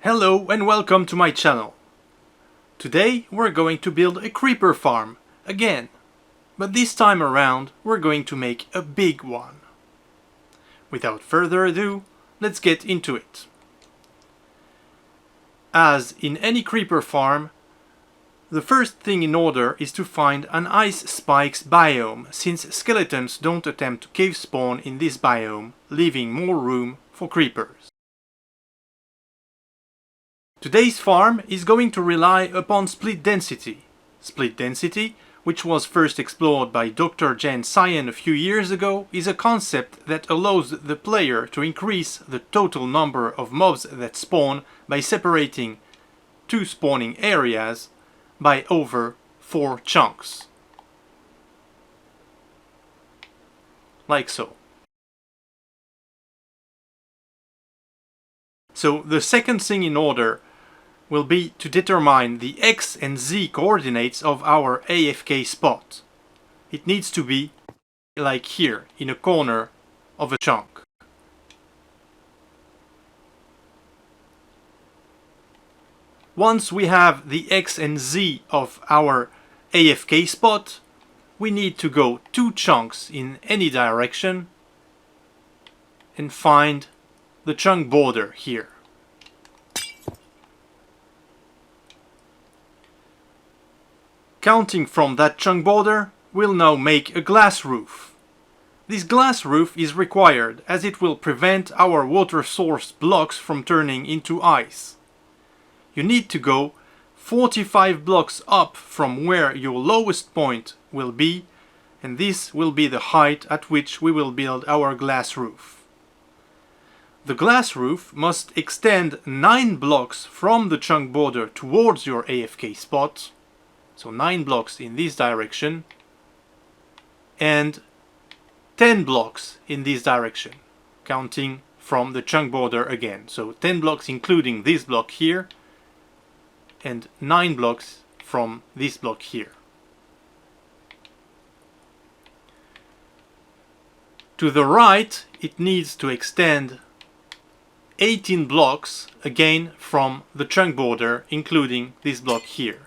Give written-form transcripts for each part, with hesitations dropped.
Hello and welcome to my channel. Today we're going to build a creeper farm again, but this time around we're going to make a big one. Without further ado, let's get into it. As in any creeper farm, the first thing in order is to find an ice spikes biome, since skeletons don't attempt to cave spawn in this biome, leaving more room for creepers. Today's farm is going to rely upon split density. Split density, which was first explored by Dr. Jen Cyan a few years ago, is a concept that allows the player to increase the total number of mobs that spawn by separating two spawning areas by over 4 chunks. Like so. So the second thing in order will be to determine the X and Z coordinates of our AFK spot. It needs to be like here, in a corner of a chunk. Once we have the X and Z of our AFK spot, we need to go 2 chunks in any direction and find the chunk border here. Counting from that chunk border, we'll now make a glass roof. This glass roof is required as it will prevent our water source blocks from turning into ice. You need to go 45 blocks up from where your lowest point will be, and this will be the height at which we will build our glass roof. The glass roof must extend 9 blocks from the chunk border towards your AFK spot, so 9 blocks in this direction, and 10 blocks in this direction, counting from the chunk border again. So 10 blocks including this block here, and 9 blocks from this block here. To the right, it needs to extend 18 blocks again from the chunk border, including this block here.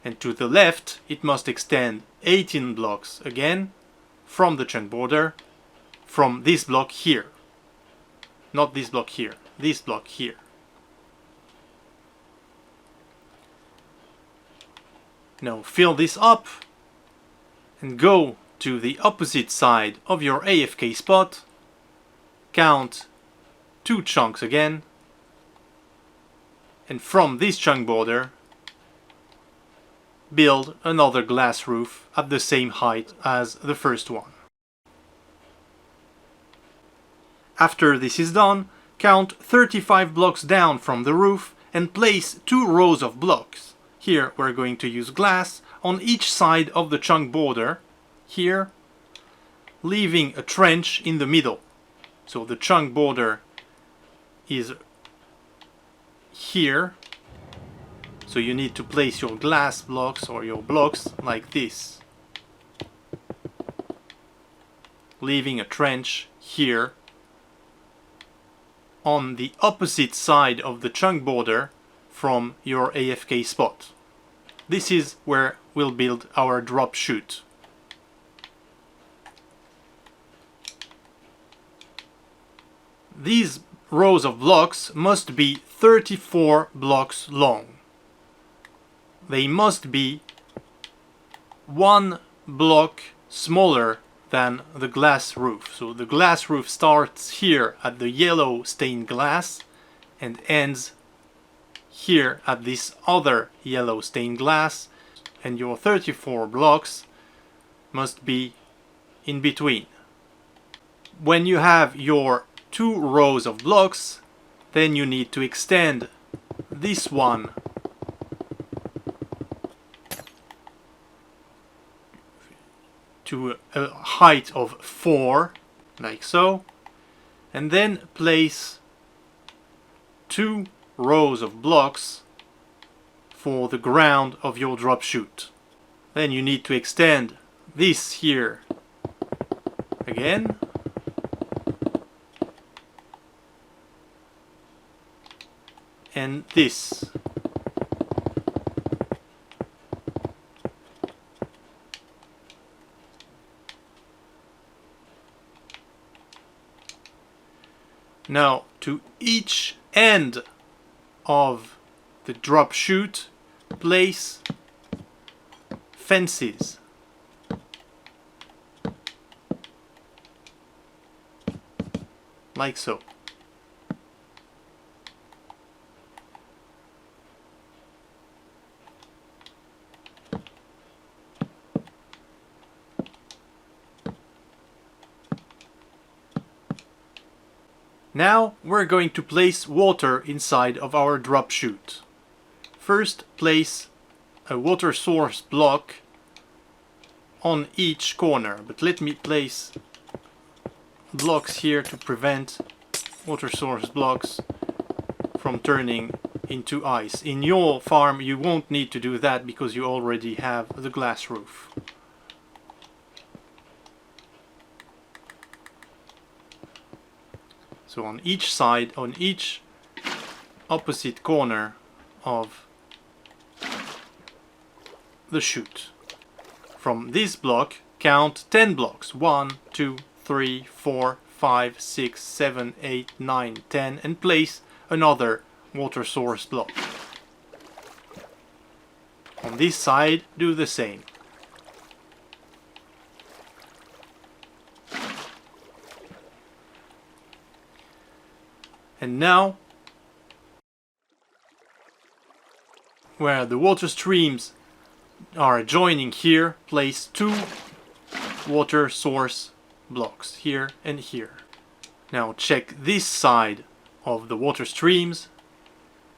And to the left, it must extend 18 blocks again from the chunk border, from this block here. Not this block here, this block here. Now fill this up and go to the opposite side of your AFK spot. Count 2 chunks again. And from this chunk border, build another glass roof at the same height as the first one. After this is done, count 35 blocks down from the roof and place 2 rows of blocks. Here we're going to use glass on each side of the chunk border, here, leaving a trench in the middle. So the chunk border is here. So you need to place your glass blocks or your blocks like this, leaving a trench here on the opposite side of the chunk border from your AFK spot. This is where we'll build our drop chute. These rows of blocks must be 34 blocks long. They must be 1 block smaller than the glass roof. So the glass roof starts here at the yellow stained glass and ends here at this other yellow stained glass, and your 34 blocks must be in between. When you have your 2 rows of blocks, then you need to extend this one to a height of 4, like so, and then place 2 rows of blocks for the ground of your drop chute. Then you need to extend this here again, and this. Now, to each end of the drop chute, place fences. Like so. Now we're going to place water inside of our drop chute. First, place a water source block on each corner, but let me place blocks here to prevent water source blocks from turning into ice. In your farm you won't need to do that because you already have the glass roof. So on each side, on each opposite corner of the chute. From this block, count 10 blocks. 1, 2, 3, 4, 5, 6, 7, 8, 9, 10, and place another water source block. On this side, do the same. And now, where the water streams are joining here, place 2 water source blocks, here and here. Now check this side of the water streams,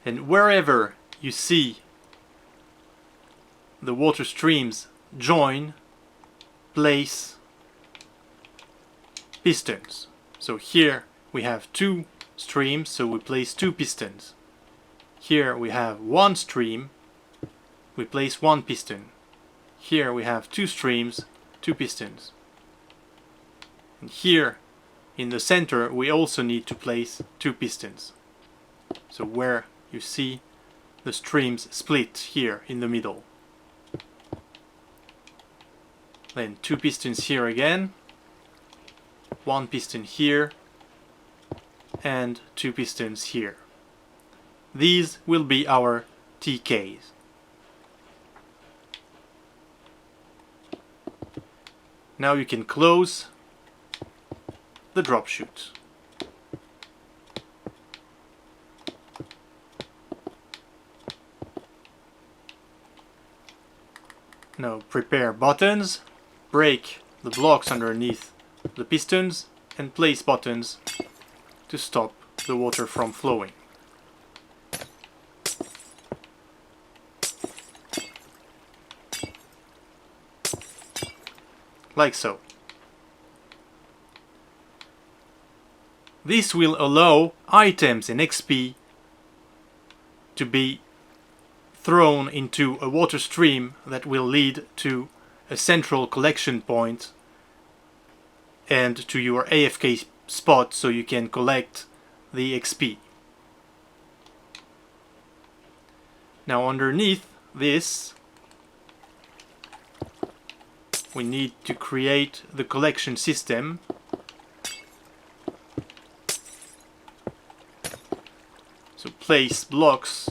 and wherever you see the water streams join, place pistons. So here we have 2 streams, so we place 2 pistons. Here we have 1 stream, we place 1 piston. Here we have 2 streams, 2 pistons. And here in the center we also need to place 2 pistons. So where you see the streams split here in the middle. Then 2 pistons here again, 1 piston here, and 2 pistons here. These will be our TKs. Now you can close the drop chute. Now prepare buttons, break the blocks underneath the pistons, and place buttons to stop the water from flowing. Like so. This will allow items and XP to be thrown into a water stream that will lead to a central collection point and to your AFK spot so you can collect the XP. Now underneath this we need to create the collection system. So place blocks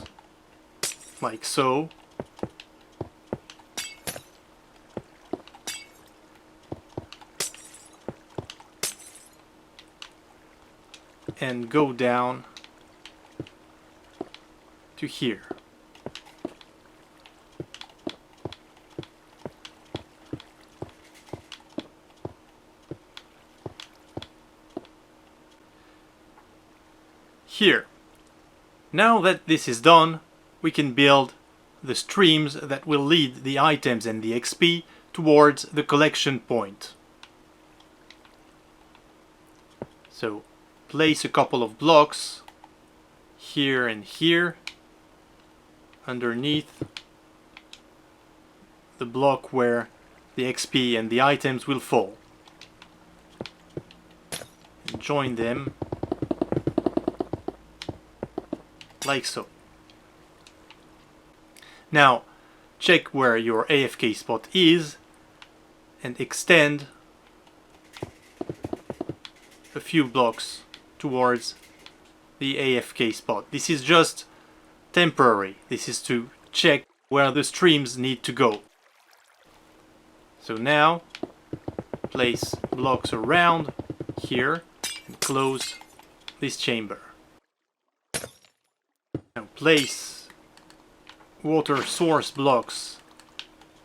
like so. And go down to here. Here. Now that this is done, we can build the streams that will lead the items and the XP towards the collection point. So place a couple of blocks here and here underneath the block where the XP and the items will fall. And join them like so. Now check where your AFK spot is and extend a few blocks towards the AFK spot. This is just temporary. This is to check where the streams need to go. So now place blocks around here and close this chamber. Now place water source blocks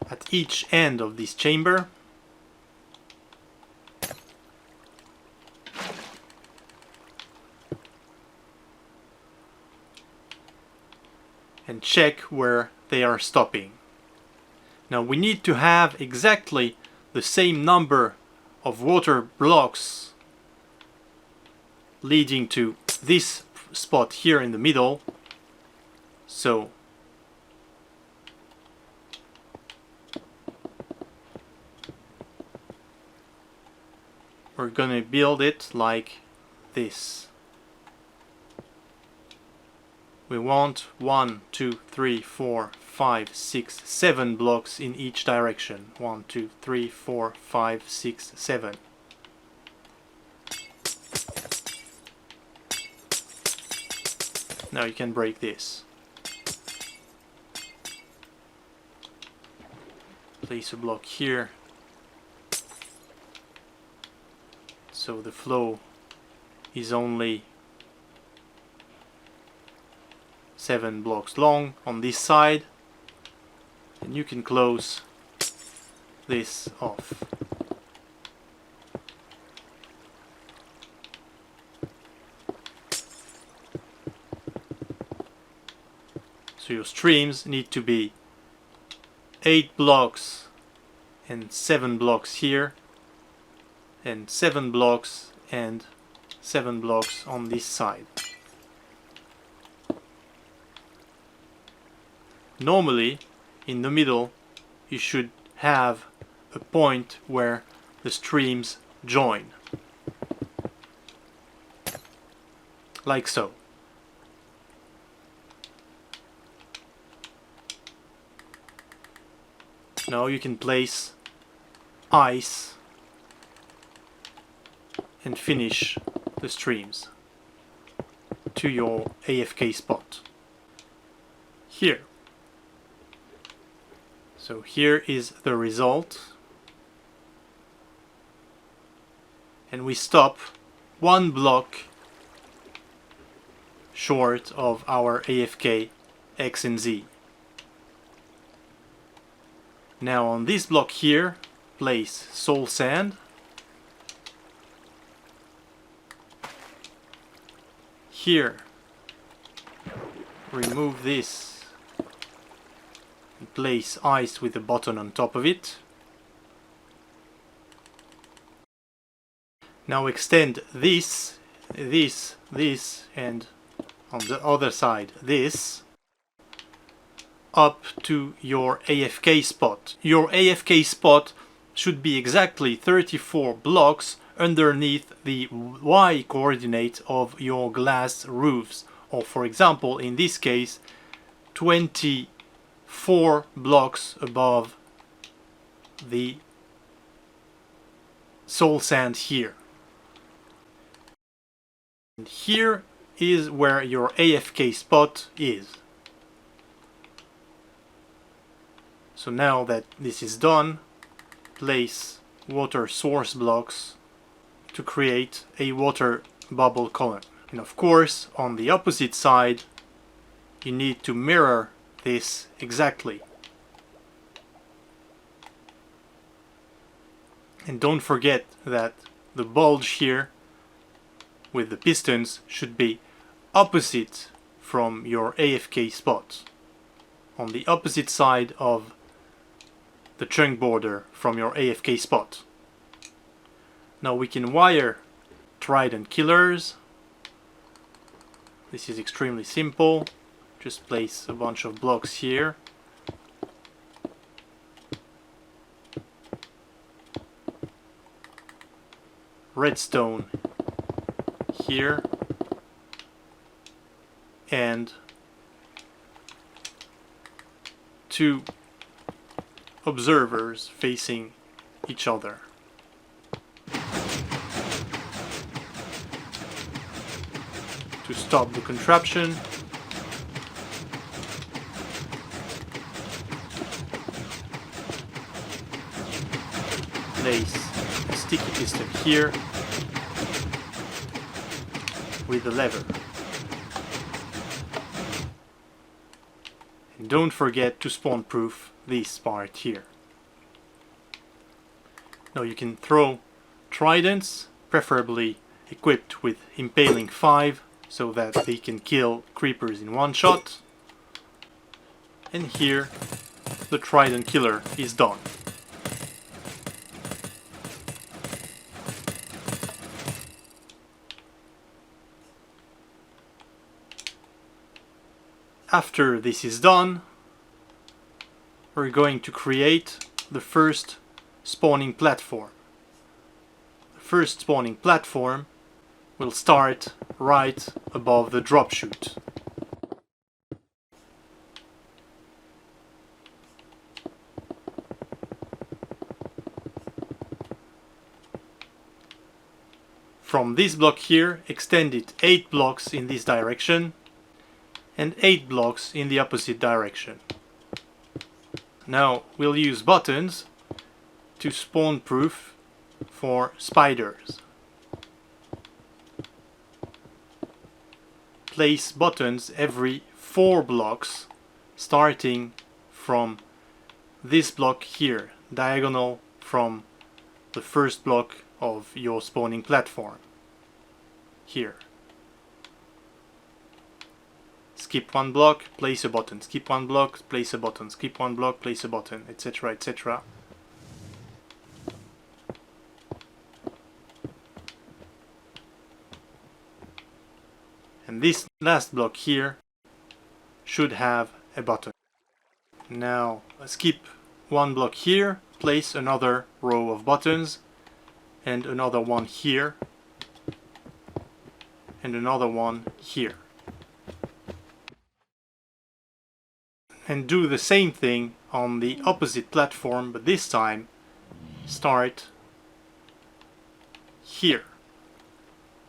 at each end of this chamber. And check where they are stopping. Now we need to have exactly the same number of water blocks leading to this spot here in the middle. So we're gonna build it like this. We want 1, 2, 3, 4, 5, 6, 7 blocks in each direction. 1, 2, 3, 4, 5, 6, 7. Now you can break this. Place a block here. So the flow is only 7 blocks long on this side, and you can close this off. So your streams need to be 8 blocks and 7 blocks here, and 7 blocks and 7 blocks on this side. Normally, in the middle, you should have a point where the streams join. Like so. Now you can place ice and finish the streams to your AFK spot. Here. So here is the result, and we stop 1 block short of our AFK X and Z. Now on this block here, place soul sand. Here, remove this. Place ice with a button on top of it. Now extend this, and on the other side this, up to your AFK spot. Your AFK spot should be exactly 34 blocks underneath the Y coordinate of your glass roofs, or for example in this case 24 blocks above the soul sand here. And here is where your AFK spot is. So now that this is done, place water source blocks to create a water bubble column. And of course, on the opposite side, you need to mirror this exactly. And don't forget that the bulge here with the pistons should be opposite from your AFK spot, on the opposite side of the chunk border from your AFK spot. Now we can wire trident killers. This is extremely simple. Just place a bunch of blocks here. Redstone here. And two observers facing each other. To stop the contraption, place a sticky piston here with the lever. And don't forget to spawn-proof this part here. Now you can throw tridents, preferably equipped with impaling 5, so that they can kill creepers in one shot. And here the trident killer is done. After this is done, we're going to create the first spawning platform. The first spawning platform will start right above the drop chute. From this block here, extend it 8 blocks in this direction and 8 blocks in the opposite direction. Now we'll use buttons to spawn-proof for spiders. Place buttons every 4 blocks, starting from this block here, diagonal from the first block of your spawning platform. Here. Skip 1 block, place a button. Skip 1 block, place a button. Skip 1 block, place a button, etc., etc. And this last block here should have a button. Now skip 1 block here, place another row of buttons, and another one here, and another one here. And do the same thing on the opposite platform, but this time start here.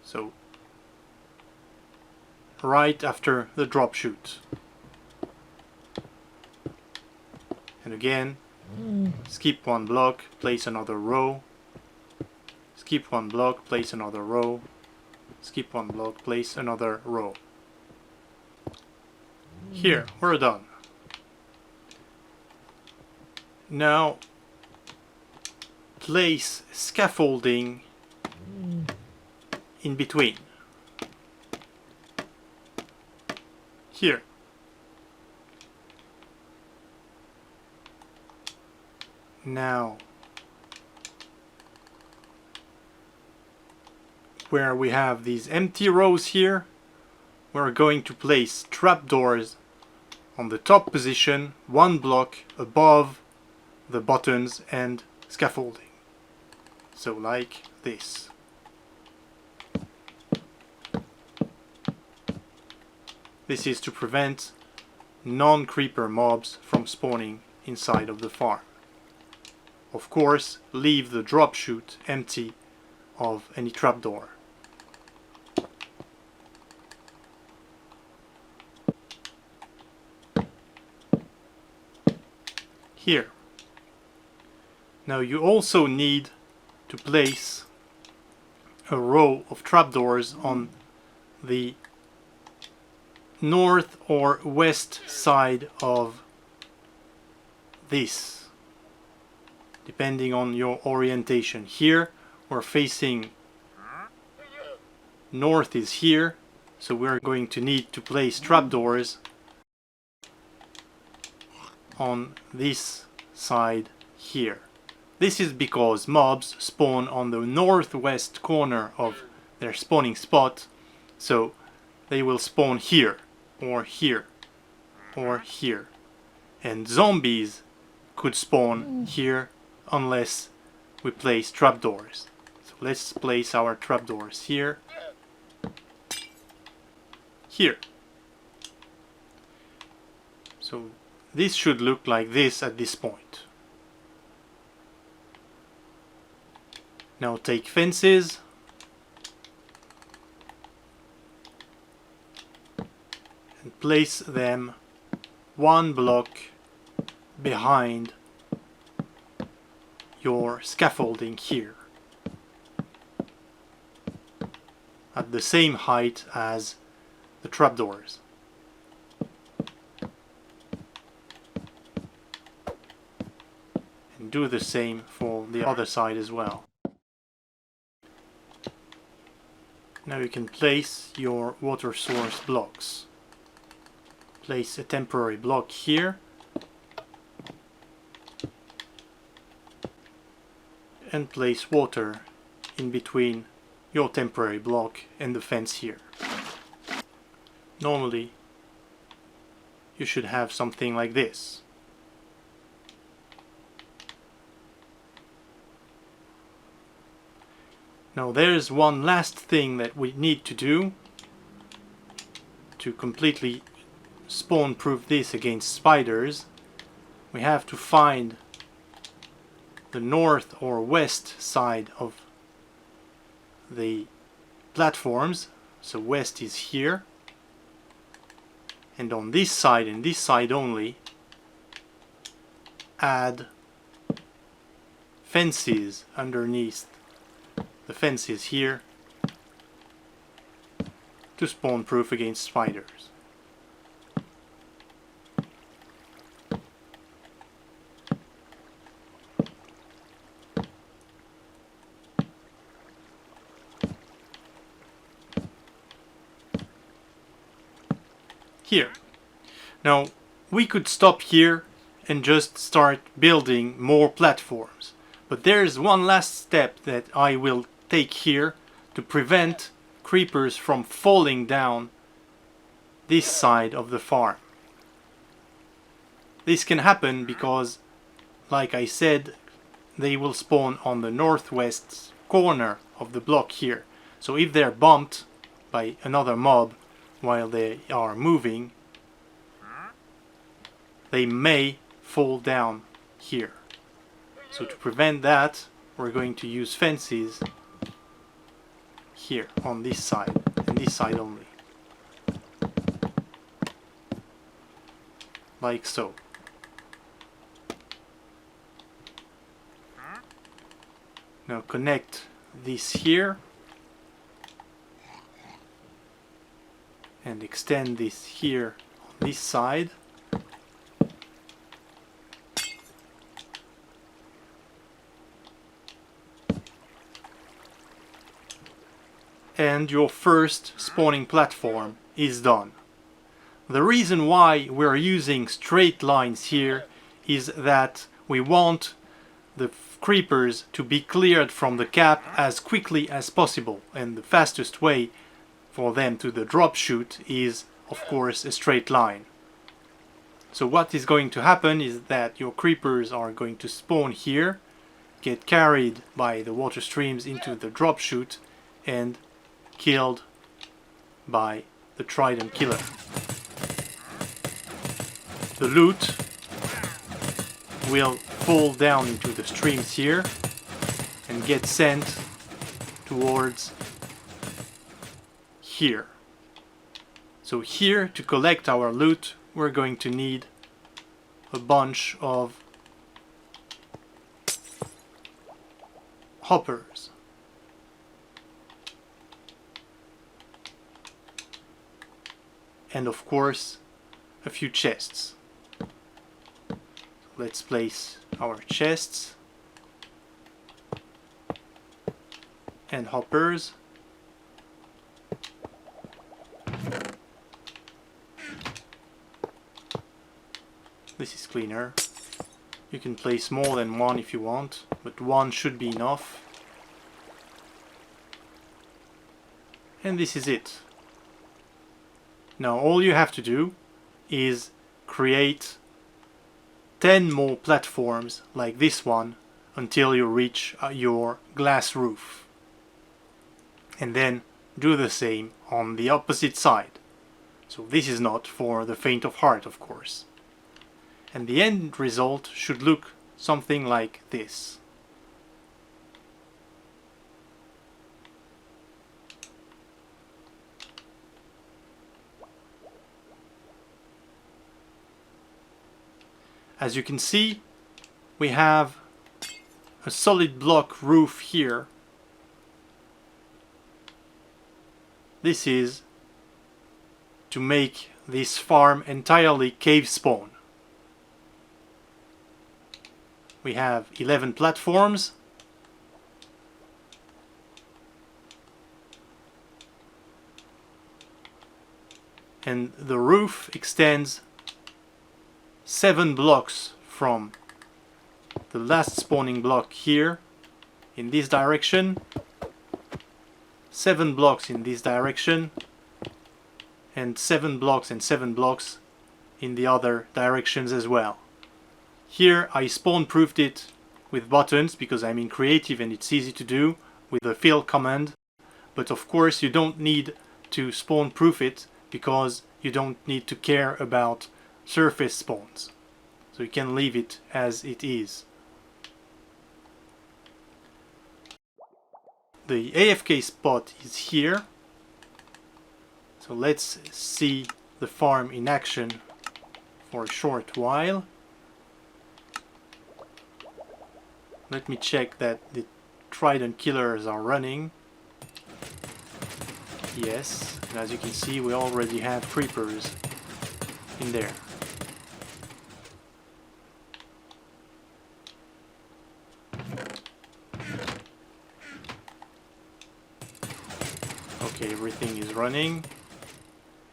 So right after the drop chute. And again, skip 1 block, place another row. Skip 1 block, place another row. Skip 1 block, place another row. Here, we're done. Now place scaffolding in between. Here. Now where we have these empty rows here, we're going to place trapdoors on the top position, 1 block above the buttons and scaffolding. So like this. This is to prevent non-creeper mobs from spawning inside of the farm. Of course, leave the drop chute empty of any trapdoor. Here. Now you also need to place a row of trapdoors on the north or west side of this, depending on your orientation. Here we're facing north is here, so we're going to need to place trapdoors on this side here. This is because mobs spawn on the northwest corner of their spawning spot, so they will spawn here, or here, or here. And zombies could spawn here unless we place trapdoors. So let's place our trapdoors here, here. So this should look like this at this point. Now take fences and place them one block behind your scaffolding here, at the same height as the trapdoors. And do the same for the other side as well. Now you can place your water source blocks. Place a temporary block here and place water in between your temporary block and the fence here. Normally you should have something like this. Now there's one last thing that we need to do to completely spawn proof this against spiders. We have to find the north or west side of the platforms. So west is here, and on this side and this side only add fences underneath the fences here to spawn proof against spiders. Here. Now we could stop here and just start building more platforms, but there's one last step that I will take here to prevent creepers from falling down this side of the farm. This can happen because, like I said, they will spawn on the northwest corner of the block here. So if they're bumped by another mob while they are moving, they may fall down here. So to prevent that, we're going to use fences here on this side and this side only, like so. Now connect this here and extend this here on this side. And your first spawning platform is done. The reason why we're using straight lines here is that we want the creepers to be cleared from the cap as quickly as possible, and the fastest way for them to the drop chute is, of course, a straight line. So what is going to happen is that your creepers are going to spawn here, get carried by the water streams into the drop chute, and killed by the trident killer. The loot will fall down into the streams here and get sent towards here. So here, to collect our loot, we're going to need a bunch of hoppers. And of course, a few chests. Let's place our chests and hoppers. This is cleaner. You can place more than one if you want, but one should be enough. And this is it. Now all you have to do is create 10 more platforms like this one until you reach your glass roof. And then do the same on the opposite side. So this is not for the faint of heart, of course. And the end result should look something like this. As you can see, we have a solid block roof here. This is to make this farm entirely cave spawn. We have 11 platforms. And the roof extends 7 blocks from the last spawning block here in this direction, 7 blocks in this direction, and 7 blocks and 7 blocks in the other directions as well. Here I spawn proofed it with buttons because I'm in creative and it's easy to do with the fill command, but of course you don't need to spawn proof it because you don't need to care about surface spawns, so you can leave it as it is. The AFK spot is here, so let's see the farm in action for a short while. Let me check that the trident killers are running. Yes, and as you can see we already have creepers in there. Okay, everything is running,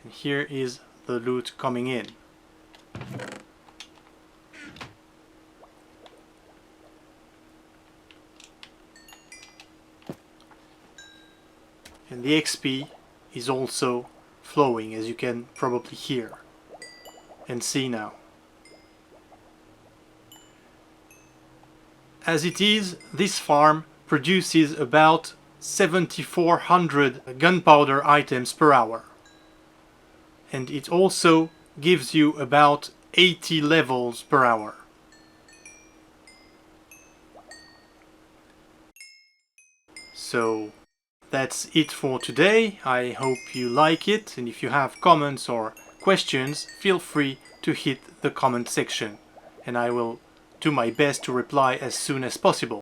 and here is the loot coming in. And the XP is also flowing, as you can probably hear and see now. As it is, this farm produces about 7,400 gunpowder items per hour. And it also gives you about 80 levels per hour. So that's it for today. I hope you like it, and if you have comments or questions, feel free to hit the comment section and I will do my best to reply as soon as possible.